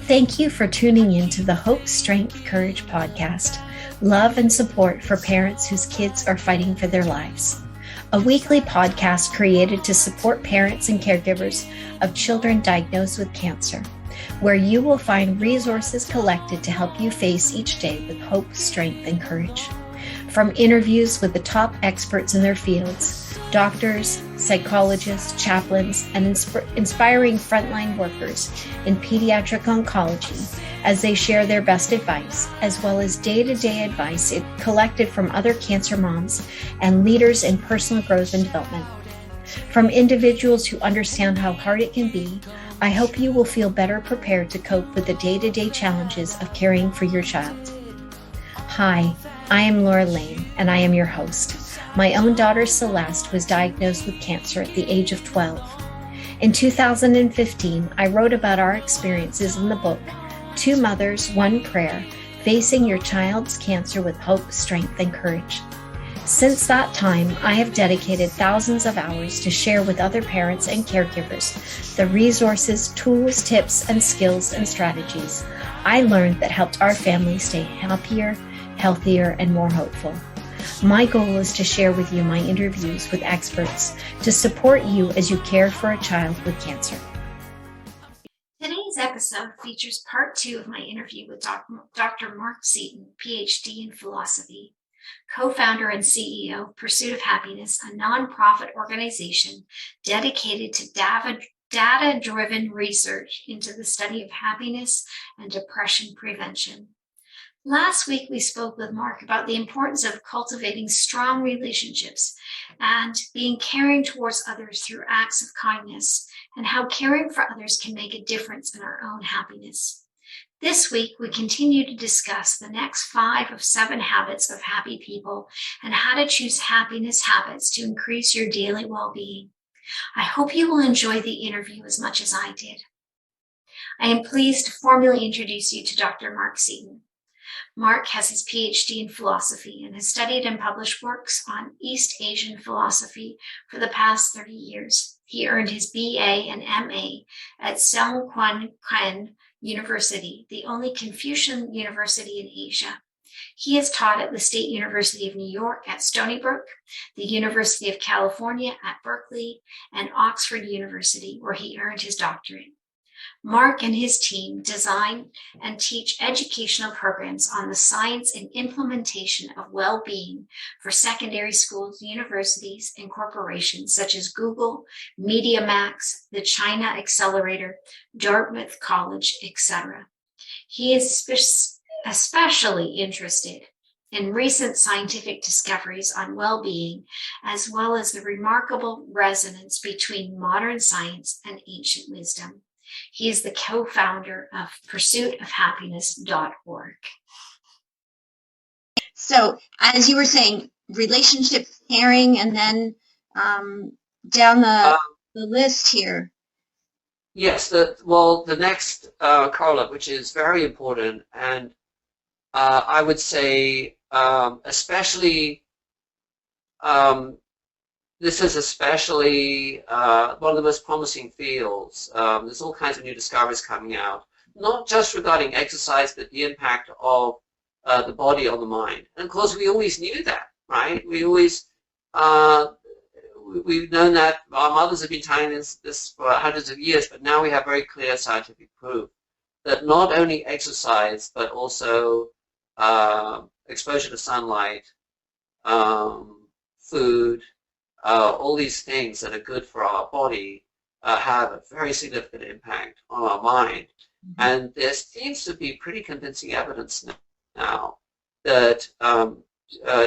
Thank you for tuning in to the Hope.Strength.Courage podcast, love and support for parents whose kids are fighting for their lives. A weekly podcast created to support parents and caregivers of children diagnosed with cancer, where you will find resources collected to help you face each day with hope, strength, and courage. From interviews with the top experts in their fields, doctors, psychologists, chaplains, and inspiring frontline workers in pediatric oncology as they share their best advice, as well as day-to-day advice collected from other cancer moms and leaders in personal growth and development. From individuals who understand how hard it can be, I hope you will feel better prepared to cope with the day-to-day challenges of caring for your child. Hi, I am Laura Lane, and I am your host. My own daughter Celeste was diagnosed with cancer at the age of 12. In 2015, I wrote about our experiences in the book, Two Mothers, One Prayer, Facing Your Child's Cancer with Hope, Strength, and Courage. Since that time, I have dedicated thousands of hours to share with other parents and caregivers the resources, tools, tips, and skills and strategies I learned that helped our family stay happier, healthier, and more hopeful. My goal is to share with you my interviews with experts to support you as you care for a child with cancer. Today's episode features part 2 of my interview with Dr. Mark Setton, PhD in philosophy, co-founder and CEO of Pursuit of Happiness, a nonprofit organization dedicated to data-driven research into the study of happiness and depression prevention. Last week, we spoke with Mark about the importance of cultivating strong relationships and being caring towards others through acts of kindness, and how caring for others can make a difference in our own happiness. This week, we continue to discuss the next 5 of 7 habits of happy people and how to choose happiness habits to increase your daily well-being. I hope you will enjoy the interview as much as I did. I am pleased to formally introduce you to Dr. Mark Setton. Mark has his PhD in philosophy and has studied and published works on East Asian philosophy for the past 30 years. He earned his BA and MA at Seongkwan University, the only Confucian university in Asia. He has taught at the State University of New York at Stony Brook, the University of California at Berkeley, and Oxford University, where he earned his doctorate. Mark and his team design and teach educational programs on the science and implementation of well-being for secondary schools, universities, and corporations such as Google, MediaMax, the China Accelerator, Dartmouth College, etc. He is especially interested in recent scientific discoveries on well-being, as well as the remarkable resonance between modern science and ancient wisdom. He is the co-founder of pursuitofhappiness.org. So, as you were saying, relationships, caring, and then down the list here. Yes, the next correlate, which is very important, and I would say especially this is especially one of the most promising fields. There's all kinds of new discoveries coming out, not just regarding exercise, but the impact of the body on the mind. And of course, we always knew that, right? We've known that. Our mothers have been telling us this for hundreds of years, but now we have very clear scientific proof that not only exercise, but also exposure to sunlight, food, all these things that are good for our body have a very significant impact on our mind. Mm-hmm. And there seems to be pretty convincing evidence now that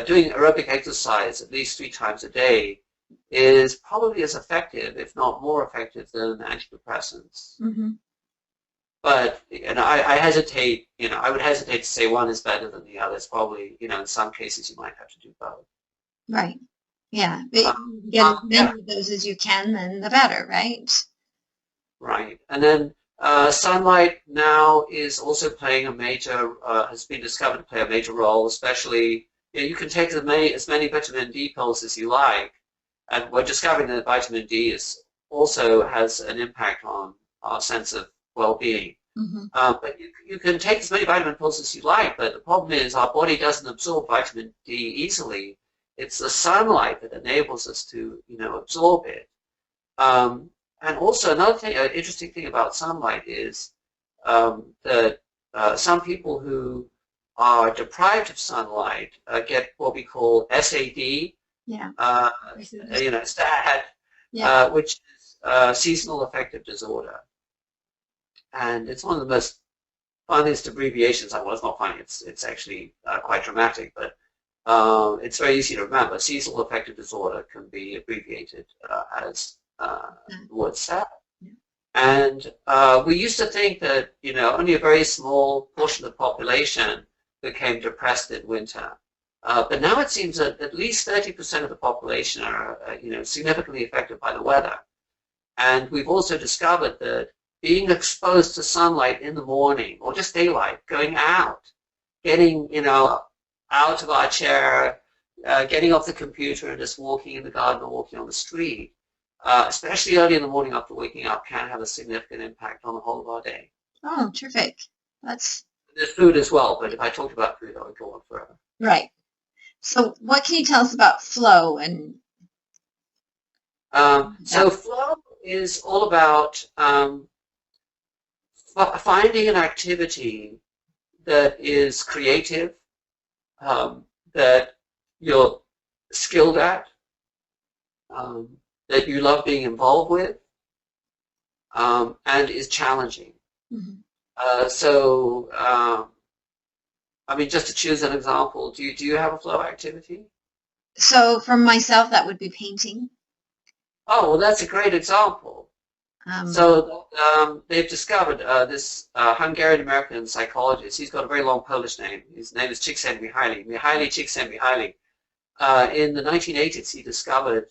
doing aerobic exercise at least 3 times a day is probably as effective, if not more effective, than antidepressants. Mm-hmm. But I hesitate. I would hesitate to say one is better than the other. It's probably, in some cases you might have to do both. Right. Yeah, get as many of those as you can, then the better, right? Right, and then sunlight now is also playing a major, has been discovered to play a major role, especially, you can take as many vitamin D pills as you like, and we're discovering that vitamin D also has an impact on our sense of well-being. But you can take as many vitamin pills as you like, but the problem is our body doesn't absorb vitamin D easily. It's the sunlight that enables us to, absorb it. And also another thing, an interesting thing about sunlight is that some people who are deprived of sunlight get what we call SAD, STAD, which is seasonal affective disorder. And it's one of the most funniest abbreviations. Well, it's not funny. It's actually quite dramatic, but it's very easy to remember. Seasonal affective disorder can be abbreviated as the word SAD. And we used to think that only a very small portion of the population became depressed in winter. But now it seems that at least 30% of the population are significantly affected by the weather. And we've also discovered that being exposed to sunlight in the morning, or just daylight, going out, getting out of our chair, getting off the computer and just walking in the garden or walking on the street, especially early in the morning after waking up, can have a significant impact on the whole of our day. Oh, terrific. There's food as well, but if I talked about food, I would go on forever. Right. So what can you tell us about flow? And so flow is all about finding an activity that is creative, that you're skilled at, that you love being involved with, and is challenging. Just to choose an example, do you have a flow activity? So for myself, that would be painting. Oh, well, that's a great example. They've discovered this Hungarian-American psychologist. He's got a very long Polish name. His name is Csikszentmihalyi, Mihaly Csikszentmihalyi. In the 1980s, he discovered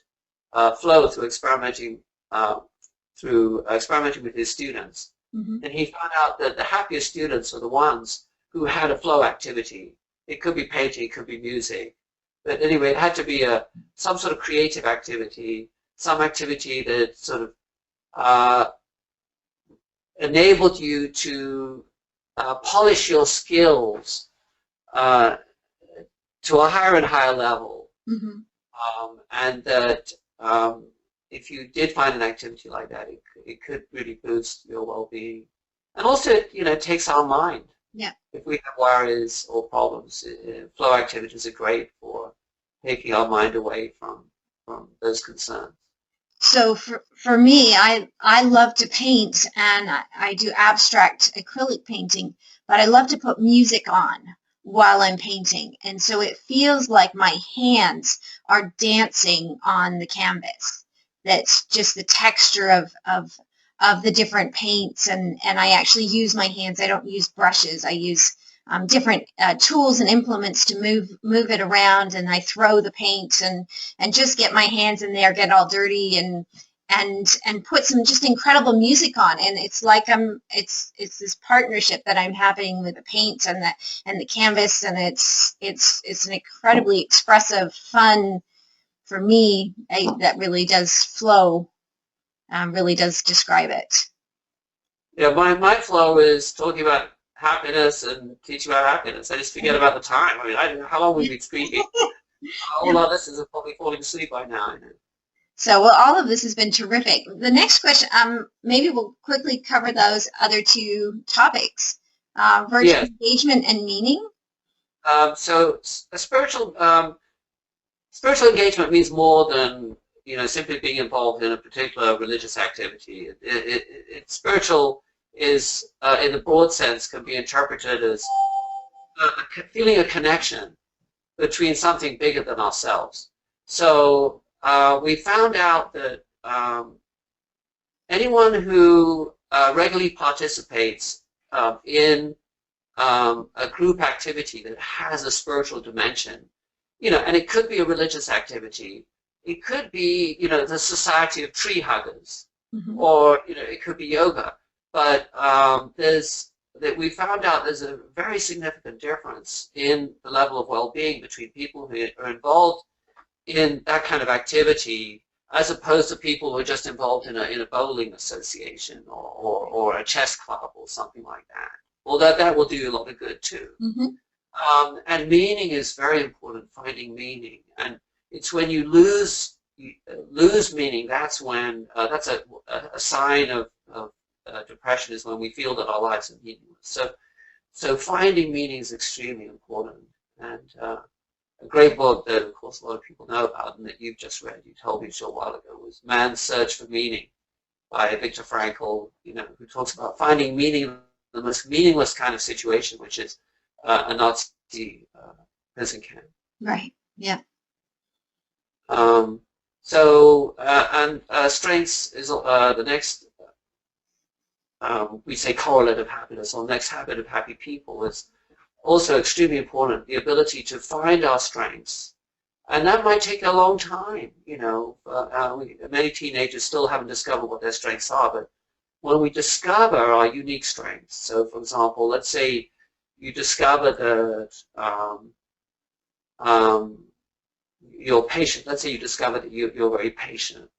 flow through experimenting with his students. And he found out that the happiest students are the ones who had a flow activity. It could be painting, it could be music. But anyway, it had to be some sort of creative activity, some activity that sort of enabled you to polish your skills to a higher and higher level. And that if you did find an activity like that, it could really boost your well-being. And also, it takes our mind. Yeah. If we have worries or problems, flow activities are great for taking our mind away from those concerns. So for me, I love to paint, and I do abstract acrylic painting, but I love to put music on while I'm painting. And so it feels like my hands are dancing on the canvas. That's just the texture of the different paints, and I actually use my hands. I don't use brushes. I use different tools and implements to move it around, and I throw the paint and just get my hands in there, get all dirty, and put some just incredible music on. And it's like it's this partnership that I'm having with the paint and the canvas, and it's an incredibly expressive, fun, for me, that really does flow, really does describe it. Yeah, my flow is talking about happiness and teaching about happiness. I just forget about the time. I don't know how long we've been speaking. All our listeners are probably falling asleep by now. So, well, all of this has been terrific. The next question, maybe we'll quickly cover those other two topics, virtual engagement and meaning. So a spiritual engagement means more than simply being involved in a particular religious activity. Spiritual is, in the broad sense, can be interpreted as feeling a connection between something bigger than ourselves. So we found out that anyone who regularly participates in a group activity that has a spiritual dimension, and it could be a religious activity, it could be, the Society of Tree Huggers, or, it could be yoga. But we found out there's a very significant difference in the level of well-being between people who are involved in that kind of activity as opposed to people who are just involved in a bowling association or a chess club or something like that. Well, that will do you a lot of good too. And meaning is very important, finding meaning. And it's when you lose meaning, that's when, that's a sign of depression, is when we feel that our lives are meaningless. So finding meaning is extremely important. And a great book that, of course, a lot of people know about and that you've just read, you told me a short while ago, was Man's Search for Meaning by Viktor Frankl, who talks about finding meaning, the most meaningless kind of situation, which is a Nazi prison camp. Right. Yeah. Strengths is the next, we say correlative happiness, or next habit of happy people, is also extremely important, the ability to find our strengths. And that might take a long time, many teenagers still haven't discovered what their strengths are, but when we discover our unique strengths, so for example, let's say you discover that you're patient, let's say you discover that you're very patient.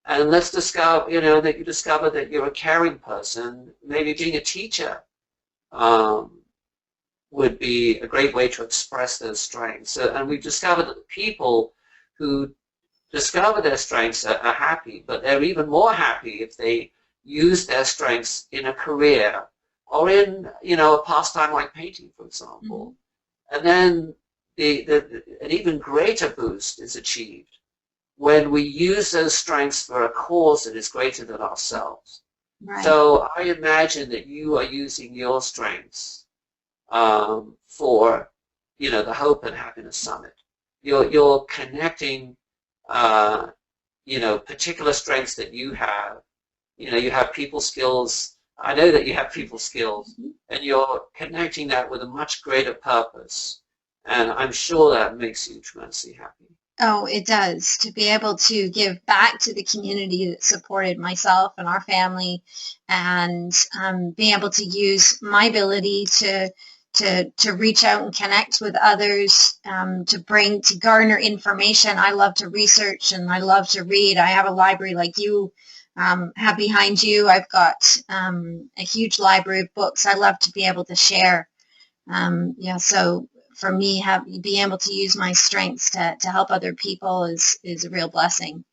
And let's discover, that you discover that you're a caring person. Maybe being a teacher would be a great way to express those strengths. And we've discovered that the people who discover their strengths are happy, but they're even more happy if they use their strengths in a career or in, a pastime like painting, for example. And then an even greater boost is achieved when we use those strengths for a cause that is greater than ourselves. Right. So I imagine that you are using your strengths for, the Hope and Happiness Summit. You're connecting, particular strengths that you have. You have people skills. I know that you have people skills, and you're connecting that with a much greater purpose. And I'm sure that makes you tremendously happy. Oh, it does. To be able to give back to the community that supported myself and our family, and being able to use my ability to reach out and connect with others, to garner information. I love to research and I love to read. I have a library like you have behind you. I've got a huge library of books I love to be able to share. So for me, being able to use my strengths to help other people is a real blessing.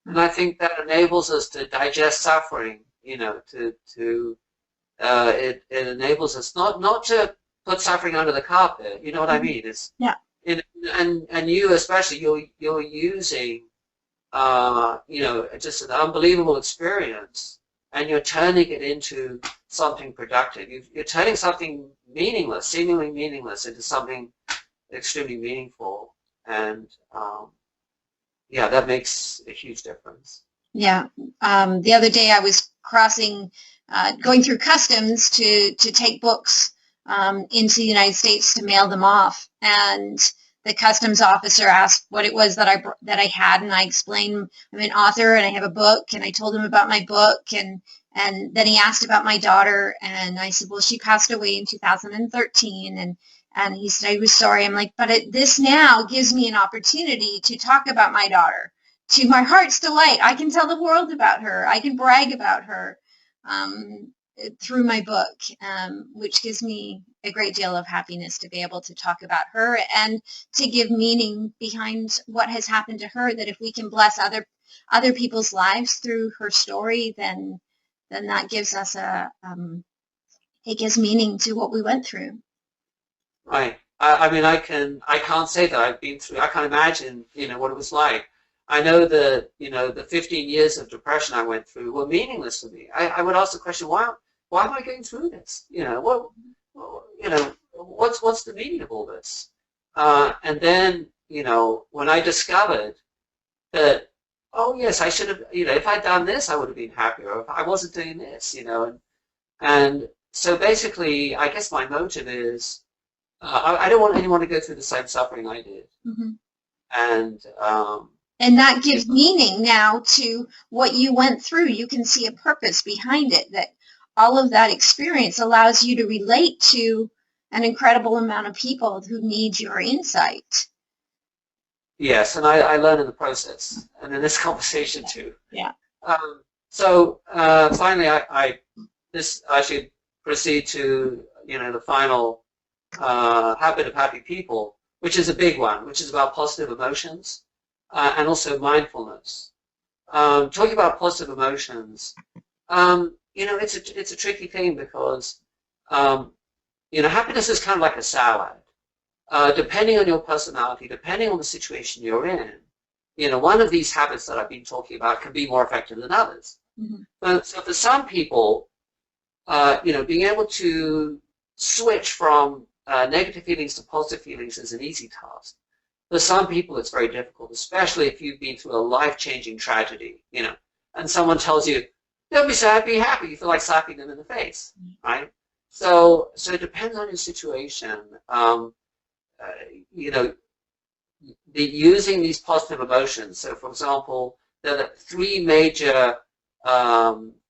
And I think that enables us to digest suffering. It enables us not to put suffering under the carpet. You know what I mean? It's and you especially, you're using just an unbelievable experience, and you're turning it into something productive. You're turning something meaningless, seemingly meaningless, into something extremely meaningful, and that makes a huge difference. Yeah. The other day I was going through customs to take books into the United States to mail them off, and the customs officer asked what it was that I had, and I explained I'm an author and I have a book, and I told him about my book, and then he asked about my daughter, and I said, well, she passed away in 2013, and he said, I was sorry. I'm like, but this now gives me an opportunity to talk about my daughter to my heart's delight. I can tell the world about her. I can brag about her through my book, which gives me a great deal of happiness to be able to talk about her and to give meaning behind what has happened to her, that if we can bless other people's lives through her story, then that gives us it gives meaning to what we went through. Right. I can't say that I've been through, I can't imagine, what it was like. I know that, the 15 years of depression I went through were meaningless to me. I would ask the question, why am I going through this? What's the meaning of all this? And then, when I discovered that, oh yes, I should have, if I'd done this, I would have been happier. Or if I wasn't doing this, and so basically, I guess my motive is, I don't want anyone to go through the same suffering I did. And that gives meaning now to what you went through. You can see a purpose behind it, that all of that experience allows you to relate to an incredible amount of people who need your insight. Yes, and I learn in the process, and in this conversation too. Yeah. So finally, I should proceed to the final habit of happy people, which is a big one, which is about positive emotions and also mindfulness. Talking about positive emotions, it's a tricky thing because happiness is kind of like a salad. Depending on your personality, depending on the situation you're in, one of these habits that I've been talking about can be more effective than others. Mm-hmm. So for some people, being able to switch from negative feelings to positive feelings is an easy task. For some people, it's very difficult, especially if you've been through a life-changing tragedy, and someone tells you, don't be sad, be happy. You feel like slapping them in the face, right? So it depends on your situation. Using these positive emotions. So, for example, there are three major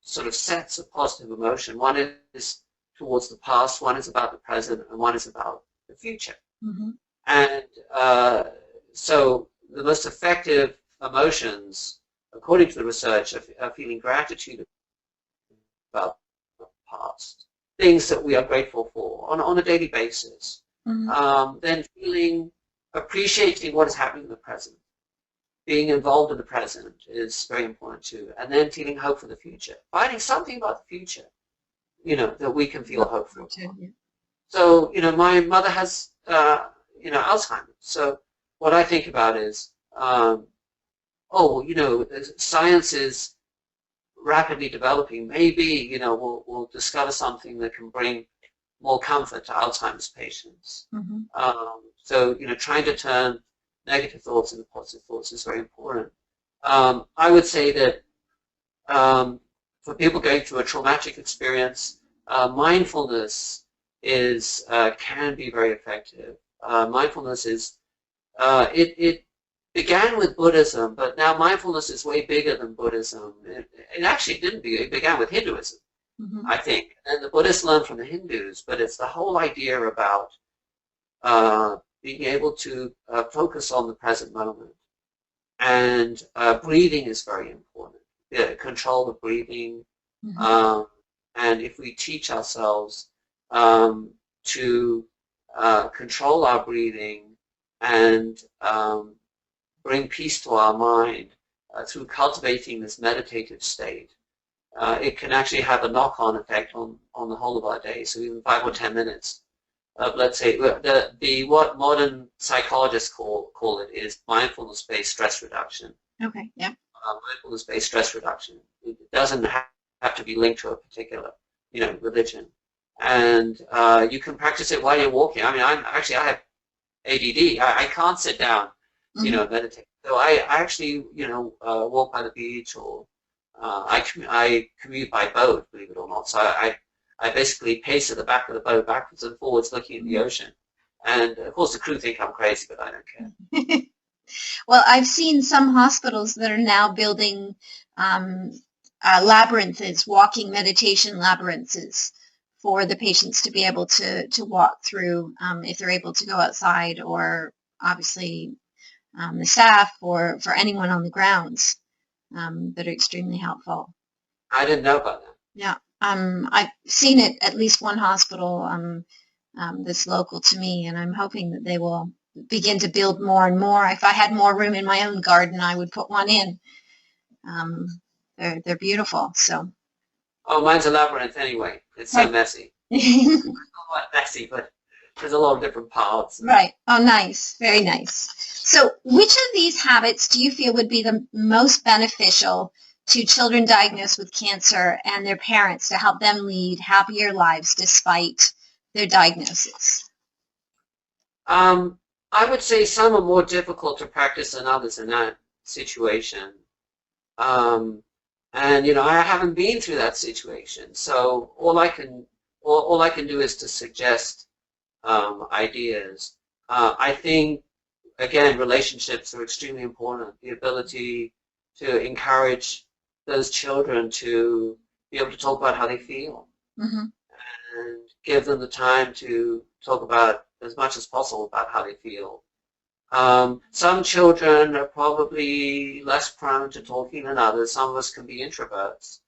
sort of sets of positive emotion. One is towards the past, one is about the present, and one is about the future. Mm-hmm. And so the most effective emotions, according to the research, are feeling gratitude about the past, things that we are grateful for on a daily basis. Mm-hmm. Then appreciating what is happening in the present. Being involved in the present is very important too. And then feeling hope for the future. Finding something about the future, that we can feel hopeful for. Yeah. So, my mother has, Alzheimer's. So what I think about is, science is rapidly developing. Maybe, we'll discover something that can bring more comfort to Alzheimer's patients. Mm-hmm. So, trying to turn negative thoughts into positive thoughts is very important. I would say that for people going through a traumatic experience, mindfulness can be very effective. Mindfulness is, it began with Buddhism, but now mindfulness is way bigger than Buddhism. It actually didn't it began with Hinduism. Mm-hmm. I think. And the Buddhists learned from the Hindus, but it's the whole idea about being able to focus on the present moment. And breathing is very important. Control the breathing. Mm-hmm. And if we teach ourselves to control our breathing and bring peace to our mind through cultivating this meditative state, it can actually have a knock-on effect on the whole of our day. So even 5 or 10 minutes of, let's say, what modern psychologists call it is mindfulness-based stress reduction. Okay, yeah. Mindfulness-based stress reduction. It doesn't have to be linked to a particular, religion. And you can practice it while you're walking. I mean, I have ADD. I can't sit down, Mm-hmm. meditate. So I actually, walk by the beach, or I commute by boat, believe it or not. So I basically pace at the back of the boat, backwards and forwards, looking at the ocean. And of course, the crew think I'm crazy, but I don't care. Well, I've seen some hospitals that are now building labyrinths, walking meditation labyrinths for the patients to be able to walk through if they're able to go outside, or obviously the staff, or for anyone on the grounds that are extremely helpful. I didn't know about that. Yeah, I've seen it at least one hospital that's local to me, and I'm hoping that they will begin to build more and more. If I had more room in my own garden, I would put one in. They're beautiful. So. Oh, mine's a labyrinth anyway. It's so messy. It's not messy, but there's a lot of different paths. Right. Oh, nice. Very nice. So which of these habits do you feel would be the most beneficial to children diagnosed with cancer and their parents to help them lead happier lives despite their diagnosis? I would say some are more difficult to practice than others in that situation. And I haven't been through that situation, so all I can do is to suggest ideas. I think, again, relationships are extremely important. The ability to encourage those children to be able to talk about how they feel, Mm-hmm. and give them the time to talk about as much as possible about how they feel. Some children are probably less prone to talking than others. Some of us can be introverts,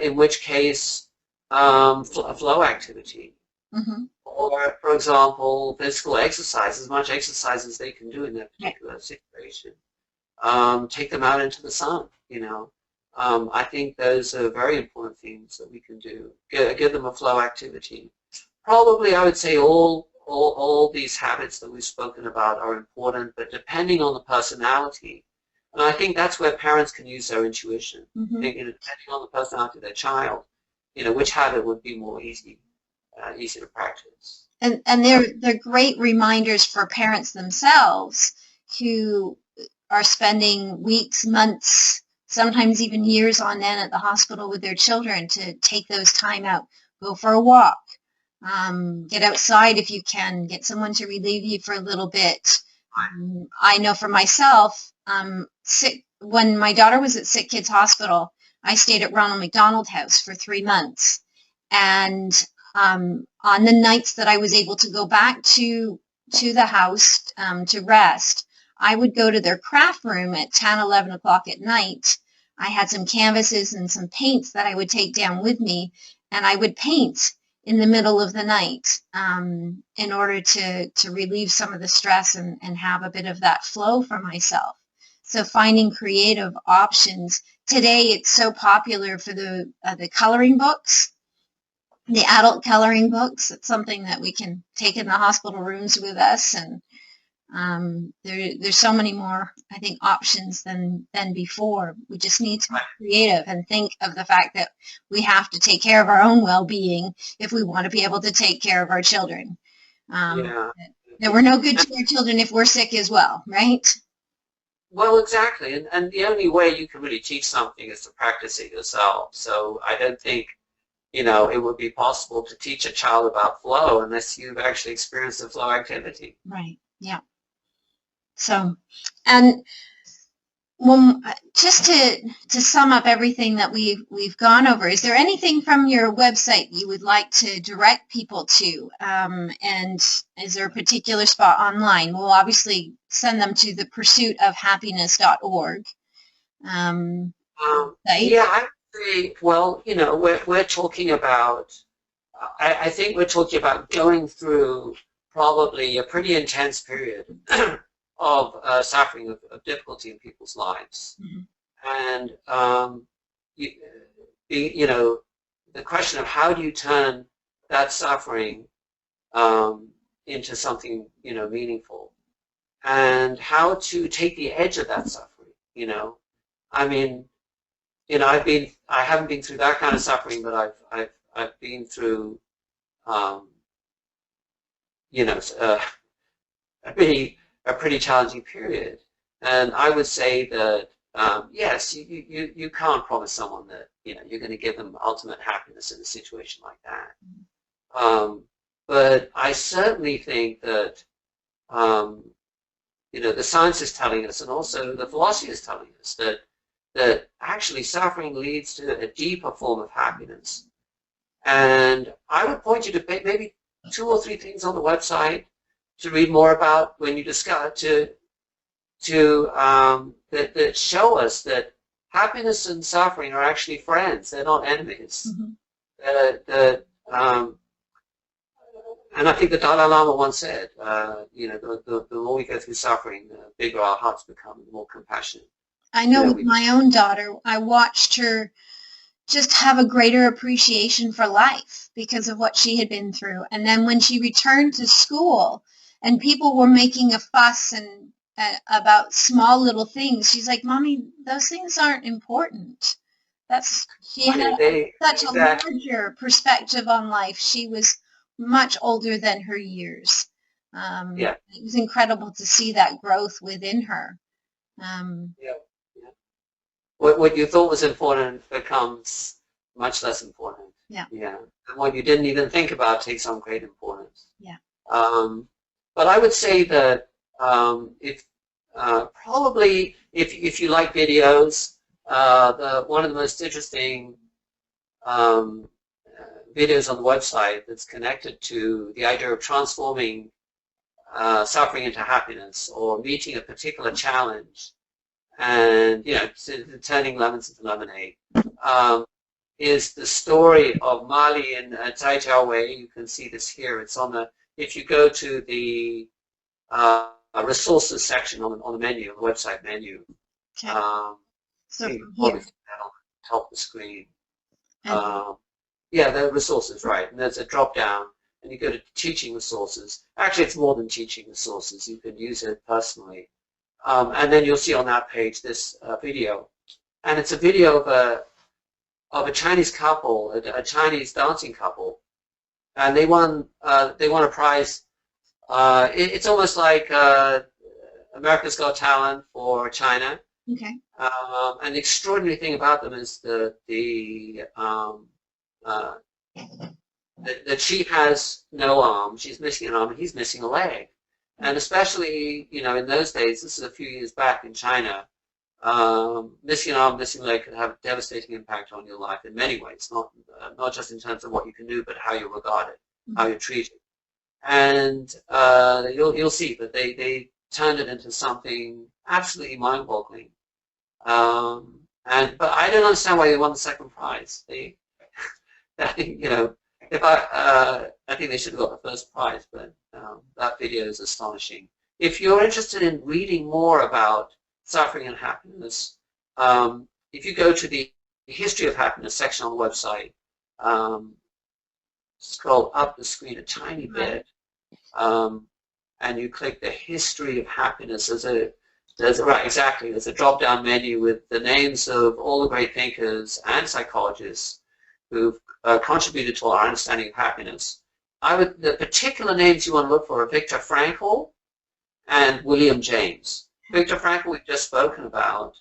in which case flow activity. Mm-hmm. Or, for example, physical exercise, as much exercise as they can do in that particular situation. Take them out into the sun, you know. I think those are very important things that we can do. Give them a flow activity. Probably, I would say all these habits that we've spoken about are important, but depending on the personality, and I think that's where parents can use their intuition. Mm-hmm. Depending on the personality of their child, you know, which habit would be more easy to practice. And they're great reminders for parents themselves who are spending weeks, months, sometimes even years on end at the hospital with their children to take those time out, go for a walk, get outside if you can, get someone to relieve you for a little bit. I know for myself, when my daughter was at Sick Kids Hospital, I stayed at Ronald McDonald House for 3 months. And on the nights that I was able to go back to the house to rest, I would go to their craft room at 10, 11 o'clock at night. I had some canvases and some paints that I would take down with me, and I would paint in the middle of the night in order to relieve some of the stress and have a bit of that flow for myself. So finding creative options. Today it's so popular for the coloring books, the adult coloring books. It's something that we can take in the hospital rooms with us, and there's so many more, I think, options than before. We just need to be creative and think of the fact that we have to take care of our own well-being if we want to be able to take care of our children. That we're no good to our children if we're sick as well, right? Well, exactly, and the only way you can really teach something is to practice it yourself. So I don't think, you know, it would be possible to teach a child about flow unless you've actually experienced the flow activity. Right. Yeah. So, and when, just to sum up everything that we've gone over, is there anything from your website you would like to direct people to? And is there a particular spot online? We'll obviously send them to the pursuitofhappiness.org. Yeah, I would say, well, you know, we're talking about, I think we're talking about going through probably a pretty intense period of suffering, of difficulty in people's lives. Mm-hmm. And, you know, the question of how do you turn that suffering into something, you know, meaningful, and how to take the edge of that suffering, you know. I mean, you know, I haven't been through that kind of suffering, but I've been through, you know, a pretty challenging period. And I would say that, yes, you can't promise someone that, you know, you're going to give them ultimate happiness in a situation like that. But I certainly think that, you know, the science is telling us, and also the philosophy is telling us that actually suffering leads to a deeper form of happiness. And I would point you to maybe 2 or 3 things on the website to read more about when you discover that show us that happiness and suffering are actually friends. They're not enemies. Mm-hmm. And I think the Dalai Lama once said, you know, the more we go through suffering, the bigger our hearts become, the more compassionate. I know with my own daughter, I watched her just have a greater appreciation for life because of what she had been through. And then when she returned to school and people were making a fuss and about small little things, she's like, Mommy, those things aren't important. She had such a larger perspective on life. She was much older than her years. It was incredible to see that growth within her. What you thought was important becomes much less important. Yeah. And what you didn't even think about takes on great importance. Yeah. But I would say that probably if you like videos, one of the most interesting videos on the website that's connected to the idea of transforming suffering into happiness, or meeting a particular challenge, and turning lemons into lemonade, is the story of Mali and Zhaijiao Wei. You can see this here. It's on the, if you go to the resources section on the menu, on the website menu. Okay. So you from probably here. see that on the top of the screen. And Yeah, the resources, right. And there's a drop down, and you go to teaching resources. Actually, it's more than teaching resources. You can use it personally. And then you'll see on that page this video. And it's a video of a Chinese couple, a Chinese dancing couple. And they won a prize. It's almost like America's Got Talent for China. okay. And the extraordinary thing about them is that she has no arm, she's missing an arm, and he's missing a leg. And especially, in those days, this is a few years back in China, missing an arm, missing a leg can have a devastating impact on your life in many ways, not just in terms of what you can do, but how you're regarded, how you're treated. And you'll see that they turned it into something absolutely mind-boggling. But I don't understand why they won the second prize. I think they should have got the first prize, but that video is astonishing. If you're interested in reading more about suffering and happiness, if you go to the History of Happiness section on the website, scroll up the screen a tiny bit, and you click the History of Happiness. There's a drop-down menu with the names of all the great thinkers and psychologists who've contributed to our understanding of happiness. The particular names you want to look for are Viktor Frankl and William James. Viktor Frankl we've just spoken about.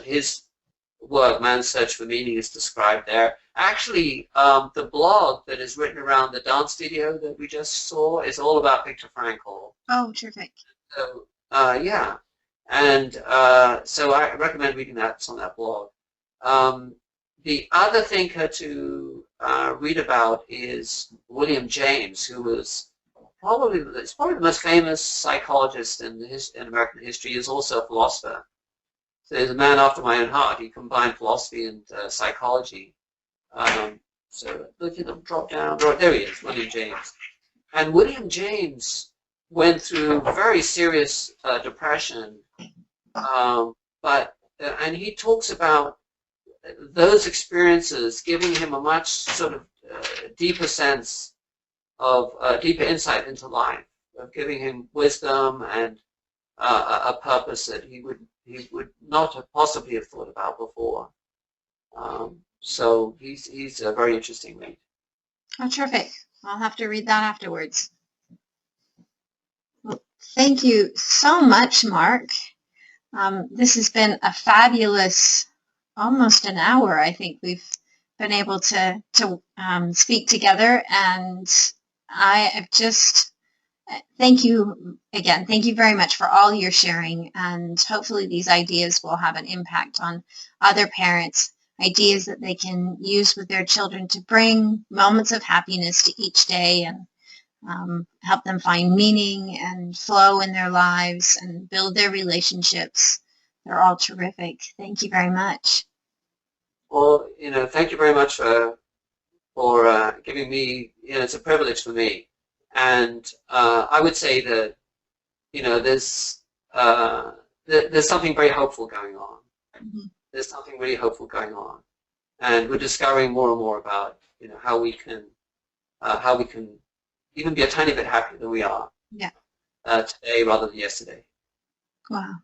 His work, Man's Search for Meaning, is described there. Actually, the blog that is written around the dance video that we just saw is all about Viktor Frankl. Oh, terrific. So, yeah. And so I recommend reading that. It's on that blog. The other thinker to read about is William James, who was probably the most famous psychologist in American history. He is also a philosopher. So he's a man after my own heart. He combined philosophy and psychology. So look at the drop down. There he is, William James. And William James went through very serious depression, and he talks about those experiences giving him a much sort of deeper sense of deeper insight into life, of giving him wisdom and a purpose that he would not have possibly have thought about before. So he's a very interesting read. Oh, terrific. I'll have to read that afterwards. Well, thank you so much, Mark. This has been a fabulous, almost an hour, I think we've been able to speak together, and I have just, thank you again. Thank you very much for all your sharing, and hopefully these ideas will have an impact on other parents, ideas that they can use with their children to bring moments of happiness to each day and help them find meaning and flow in their lives and build their relationships. They're all terrific. Thank you very much. Well, thank you very much for giving me, it's a privilege for me. And I would say that, there's something very hopeful going on. Mm-hmm. There's something really hopeful going on. And we're discovering more and more about, how we can even be a tiny bit happier than we are today rather than yesterday. Wow.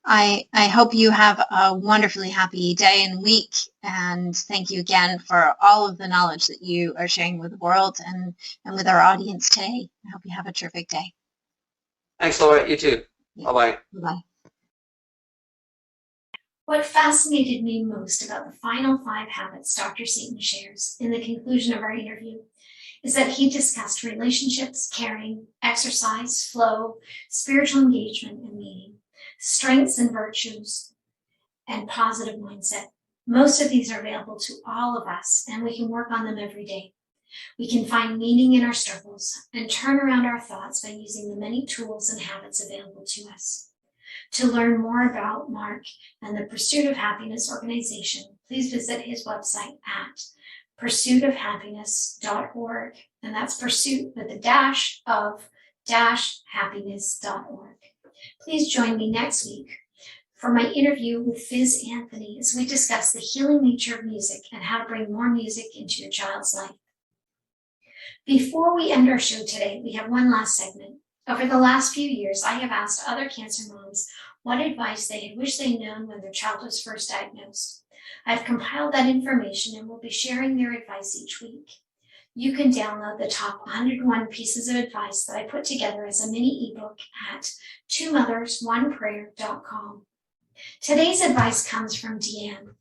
I hope you have a wonderfully happy day and week, and thank you again for all of the knowledge that you are sharing with the world and with our audience today. I hope you have a terrific day. Thanks, Laura. You too. Yeah. Bye-bye. Bye-bye. What fascinated me most about the final 5 habits Dr. Setton shares in the conclusion of our interview is that he discussed relationships, caring, exercise, flow, spiritual engagement, and meaning, strengths and virtues, and positive mindset. Most of these are available to all of us, and we can work on them every day. We can find meaning in our struggles and turn around our thoughts by using the many tools and habits available to us. To learn more about Mark and the Pursuit of Happiness organization, please visit his website at pursuitofhappiness.org. And that's pursuit with a dash of happiness.org. Please join me next week for my interview with Fizz Anthony as we discuss the healing nature of music and how to bring more music into your child's life. Before we end our show today, we have one last segment. Over the last few years, I have asked other cancer moms what advice they had wished they'd known when their child was first diagnosed. I've compiled that information and will be sharing their advice each week. You can download the top 101 pieces of advice that I put together as a mini ebook at twomothers1prayer.com. Today's advice comes from Deanne.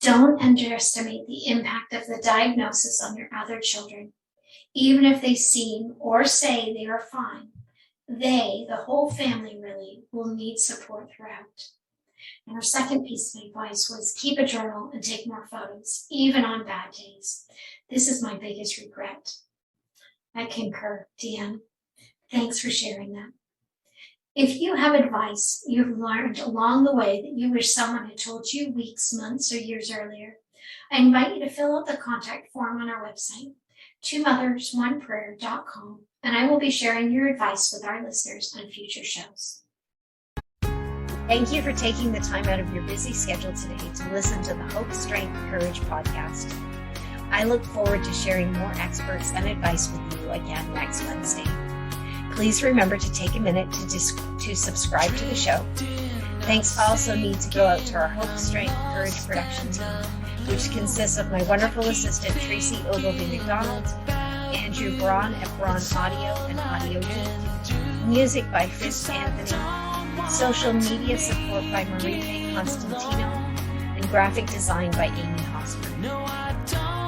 Don't underestimate the impact of the diagnosis on your other children. Even if they seem or say they are fine, they, the whole family really, will need support throughout. And her second piece of advice was keep a journal and take more photos, even on bad days. This is my biggest regret. I concur, Deanne. Thanks for sharing that. If you have advice you've learned along the way that you wish someone had told you weeks, months, or years earlier, I invite you to fill out the contact form on our website, twomothers1prayer.com, and I will be sharing your advice with our listeners on future shows. Thank you for taking the time out of your busy schedule today to listen to the Hope.Strength.Courage podcast. I look forward to sharing more experts and advice with you again next Wednesday. Please remember to take a minute to subscribe to the show. Thanks also need to go out to our Hope.Strength.Courage production team, which consists of my wonderful assistant Tracy Ogilvie McDonald, Andrew Braun at Braun Audio and Audio Geek, music by Fizz Anthony, social media support by Marie Constantino, and graphic design by Amy Hosmer.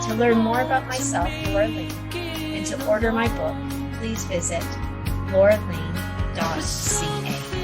To learn more about myself, Laura Lane, and to order my book, please visit lauralane.ca.